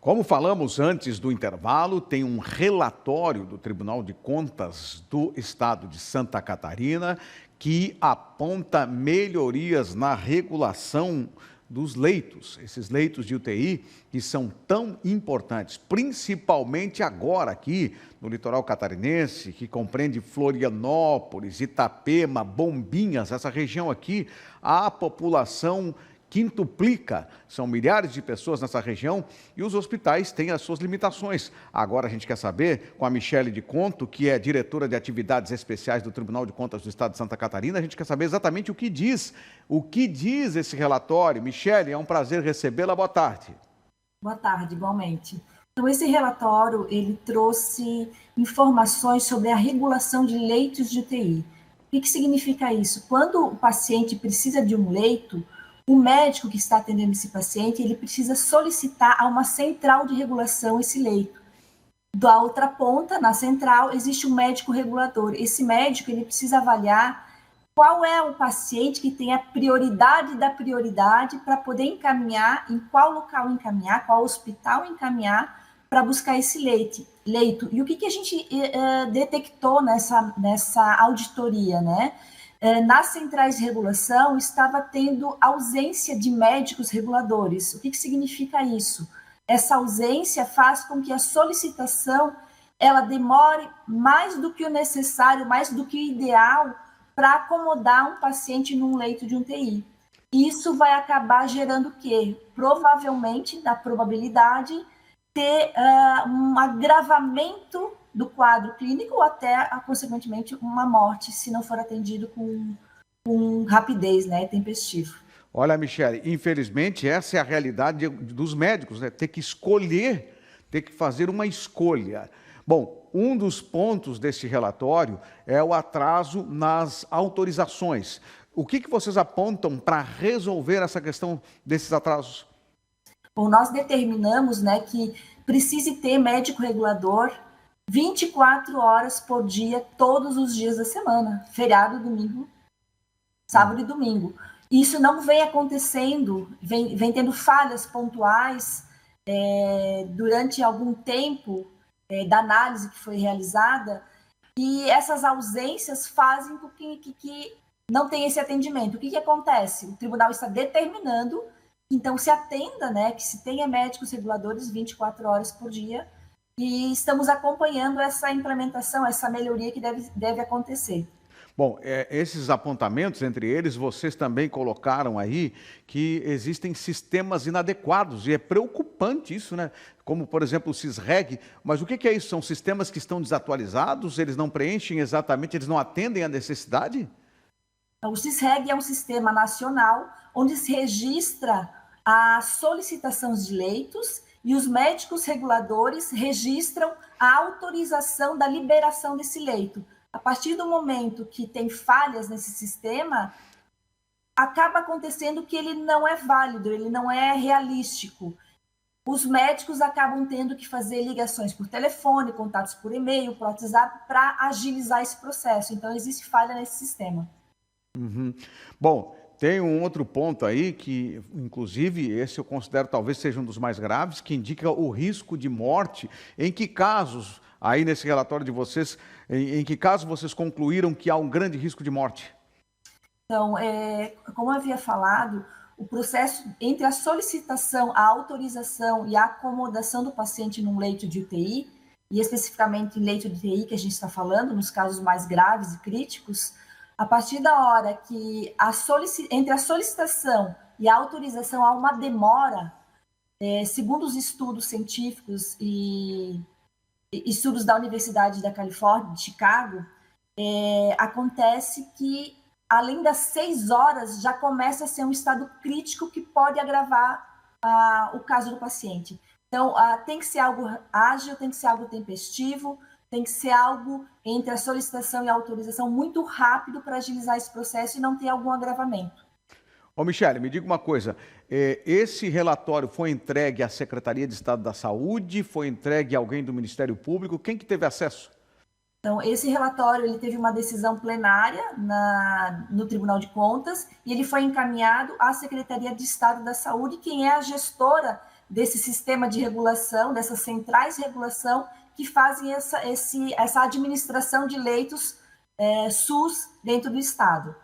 Como falamos antes do intervalo, tem um relatório do Tribunal de Contas do Estado de Santa Catarina que aponta melhorias na regulação dos leitos, esses leitos de UTI que são tão importantes, principalmente agora aqui no litoral catarinense, que compreende Florianópolis, Itapema, Bombinhas, essa região aqui, a população quintuplica, são milhares de pessoas nessa região e os hospitais têm as suas limitações. Agora a gente quer saber, com a Michele de Conto, que é diretora de atividades especiais do Tribunal de Contas do Estado de Santa Catarina, a gente quer saber exatamente o que diz esse relatório. Michele, é um prazer recebê-la, boa tarde. Boa tarde, igualmente. Então, esse relatório, ele trouxe informações sobre a regulação de leitos de UTI. O que significa isso? Quando o paciente precisa de um leito, o médico que está atendendo esse paciente, ele precisa solicitar a uma central de regulação esse leito. Da outra ponta, na central, existe um médico regulador. Esse médico, ele precisa avaliar qual é o paciente que tem a prioridade da prioridade para poder encaminhar, em qual local encaminhar, qual hospital encaminhar para buscar esse leito. E o que a gente detectou nessa auditoria, né? Nas centrais de regulação, estava tendo ausência de médicos reguladores. O que significa isso? Essa ausência faz com que a solicitação ela demore mais do que o necessário, mais do que o ideal para acomodar um paciente num leito de UTI. Isso vai acabar gerando o quê? Provavelmente, na probabilidade, ter um agravamento do quadro clínico ou até, consequentemente, uma morte, se não for atendido com rapidez, né, tempestivo. Olha, Michele, infelizmente essa é a realidade dos médicos, né? Ter que escolher, ter que fazer uma escolha. Bom, um dos pontos desse relatório é o atraso nas autorizações. O que vocês apontam para resolver essa questão desses atrasos? Bom, nós determinamos, né, que precise ter médico regulador 24 horas por dia, todos os dias da semana, feriado, domingo, sábado e domingo. Isso não vem acontecendo, vem tendo falhas pontuais durante algum tempo da análise que foi realizada, e essas ausências fazem com que não tenha esse atendimento. O que acontece? O tribunal está determinando, então se atenda, né, que se tenha médicos reguladores 24 horas por dia, e estamos acompanhando essa implementação, essa melhoria que deve acontecer. Bom, esses apontamentos, entre eles, vocês também colocaram aí que existem sistemas inadequados, e é preocupante isso, né? Como, por exemplo, o CISREG, mas o que é isso? São sistemas que estão desatualizados, eles não preenchem exatamente, eles não atendem à necessidade? O CISREG é um sistema nacional onde se registra a solicitação de leitos e os médicos reguladores registram a autorização da liberação desse leito. A partir do momento que tem falhas nesse sistema, acaba acontecendo que ele não é válido, ele não é realístico. Os médicos acabam tendo que fazer ligações por telefone, contatos por e-mail, por WhatsApp, para agilizar esse processo. Então, existe falha nesse sistema. Uhum. Bom, tem um outro ponto aí que, inclusive, esse eu considero talvez seja um dos mais graves, que indica o risco de morte. Em que casos, aí nesse relatório de vocês, em que casos vocês concluíram que há um grande risco de morte? Então, como eu havia falado, o processo entre a solicitação, a autorização e a acomodação do paciente num leito de UTI, e especificamente em leito de UTI que a gente está falando, nos casos mais graves e críticos, a partir da hora que entre a solicitação e a autorização há uma demora, segundo os estudos científicos e estudos da Universidade da Califórnia, de Chicago, acontece que, além das 6 horas, já começa a ser um estado crítico que pode agravar o caso do paciente. Então, tem que ser algo ágil, tem que ser algo tempestivo, tem que ser algo entre a solicitação e a autorização muito rápido para agilizar esse processo e não ter algum agravamento. Ô, Michele, me diga uma coisa, esse relatório foi entregue à Secretaria de Estado da Saúde, foi entregue a alguém do Ministério Público, quem que teve acesso? Então, esse relatório ele teve uma decisão plenária no Tribunal de Contas e ele foi encaminhado à Secretaria de Estado da Saúde, quem é a gestora desse sistema de regulação, dessas centrais de regulação que fazem essa administração de leitos SUS dentro do Estado.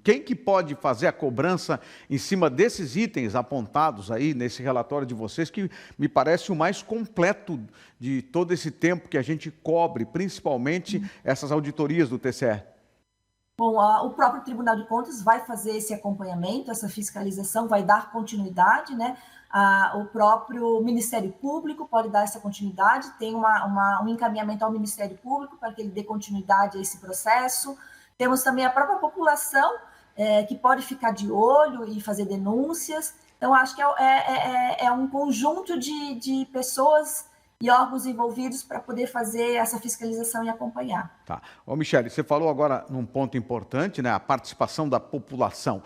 Quem que pode fazer a cobrança em cima desses itens apontados aí nesse relatório de vocês, que me parece o mais completo de todo esse tempo que a gente cobre, principalmente essas auditorias do TCE? Bom, o próprio Tribunal de Contas vai fazer esse acompanhamento, essa fiscalização, vai dar continuidade, né? O próprio Ministério Público pode dar essa continuidade, tem um encaminhamento ao Ministério Público para que ele dê continuidade a esse processo. Temos também a própria população que pode ficar de olho e fazer denúncias. Então, acho que é um conjunto de pessoas e órgãos envolvidos para poder fazer essa fiscalização e acompanhar. Tá. Ô, Michele, você falou agora num ponto importante, né? A participação da população.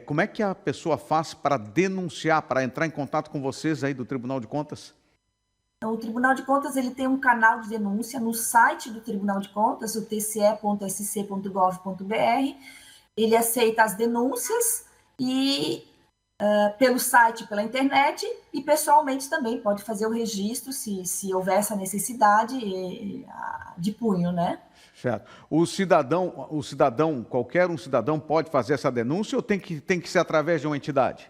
Como é que a pessoa faz para denunciar, para entrar em contato com vocês aí do Tribunal de Contas? Então, o Tribunal de Contas ele tem um canal de denúncia no site do Tribunal de Contas, o tce.sc.gov.br. Ele aceita as denúncias e pelo site, pela internet, e pessoalmente também pode fazer o registro, se houver essa necessidade de punho, né? Certo. Qualquer um cidadão pode fazer essa denúncia ou tem que ser através de uma entidade?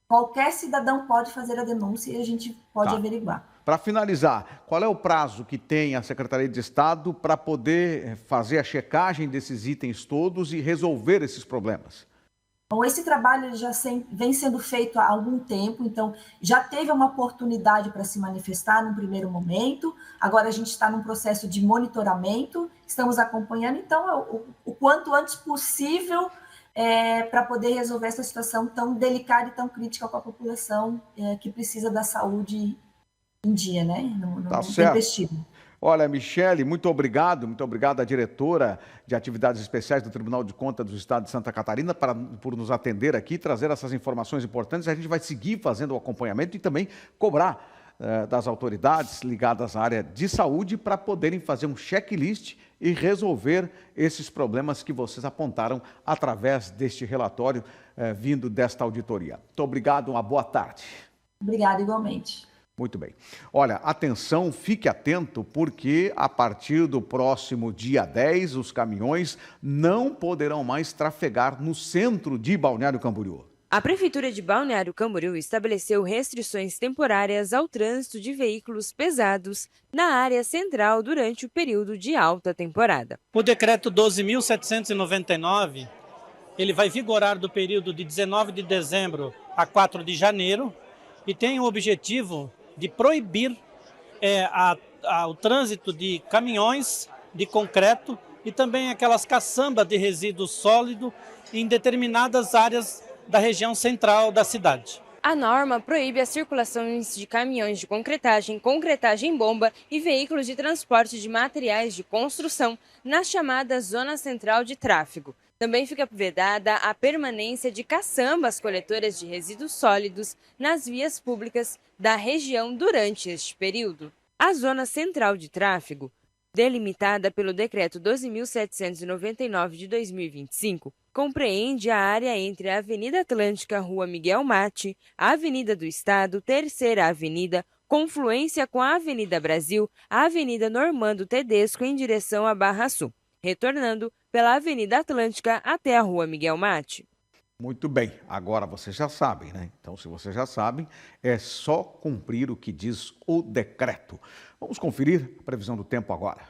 Qualquer cidadão pode fazer a denúncia e a gente pode averiguar. Para finalizar, qual é o prazo que tem a Secretaria de Estado para poder fazer a checagem desses itens todos e resolver esses problemas? Bom, esse trabalho já vem sendo feito há algum tempo, então já teve uma oportunidade para se manifestar num primeiro momento, agora a gente está num processo de monitoramento, estamos acompanhando, então o quanto antes possível para poder resolver essa situação tão delicada e tão crítica com a população que precisa da saúde em dia, né? Tá certo. Olha, Michele, muito obrigado à diretora de Atividades Especiais do Tribunal de Contas do Estado de Santa Catarina por nos atender aqui, trazer essas informações importantes. A gente vai seguir fazendo o acompanhamento e também cobrar das autoridades ligadas à área de saúde para poderem fazer um checklist e resolver esses problemas que vocês apontaram através deste relatório vindo desta auditoria. Muito obrigado, uma boa tarde. Obrigada, igualmente. Muito bem. Olha, atenção, fique atento, porque a partir do próximo dia 10, os caminhões não poderão mais trafegar no centro de Balneário Camboriú. A Prefeitura de Balneário Camboriú estabeleceu restrições temporárias ao trânsito de veículos pesados na área central durante o período de alta temporada. O decreto 12.799, ele vai vigorar do período de 19 de dezembro a 4 de janeiro e tem o objetivo de proibir o trânsito de caminhões de concreto e também aquelas caçambas de resíduo sólido em determinadas áreas da região central da cidade. A norma proíbe as circulações de caminhões de concretagem, concretagem bomba e veículos de transporte de materiais de construção na chamada Zona Central de Tráfego. Também fica vedada a permanência de caçambas coletoras de resíduos sólidos nas vias públicas da região durante este período. A Zona Central de Tráfego, delimitada pelo Decreto 12.799 de 2025, compreende a área entre a Avenida Atlântica, Rua Miguel Matti, a Avenida do Estado, Terceira Avenida, confluência com a Avenida Brasil, a Avenida Normando Tedesco em direção à Barra Sul, retornando pela Avenida Atlântica até a Rua Miguel Matti. Muito bem, agora vocês já sabem, né? Então, se vocês já sabem, é só cumprir o que diz o decreto. Vamos conferir a previsão do tempo agora.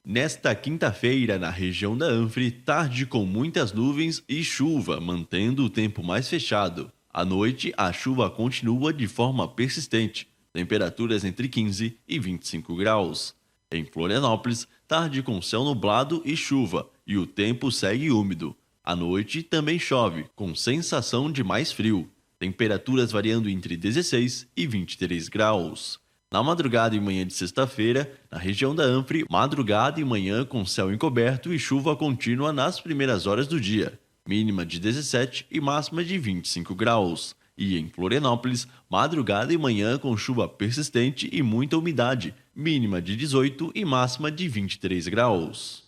Nesta quinta-feira, na região da Anfre, tarde com muitas nuvens e chuva, mantendo o tempo mais fechado. À noite, a chuva continua de forma persistente, temperaturas entre 15 e 25 graus. Em Florianópolis, tarde com céu nublado e chuva, e o tempo segue úmido. À noite, também chove, com sensação de mais frio. Temperaturas variando entre 16 e 23 graus. Na madrugada e manhã de sexta-feira, na região da Anfre, madrugada e manhã com céu encoberto e chuva contínua nas primeiras horas do dia. Mínima de 17 e máxima de 25 graus. E em Florianópolis, madrugada e manhã com chuva persistente e muita umidade. Mínima de 18 e máxima de 23 graus.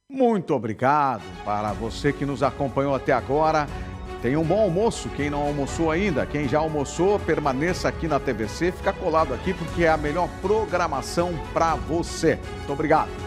Muito obrigado para você que nos acompanhou até agora. Tenha um bom almoço. Quem não almoçou ainda, quem já almoçou, permaneça aqui na TVC. Fica colado aqui porque é a melhor programação para você. Muito obrigado.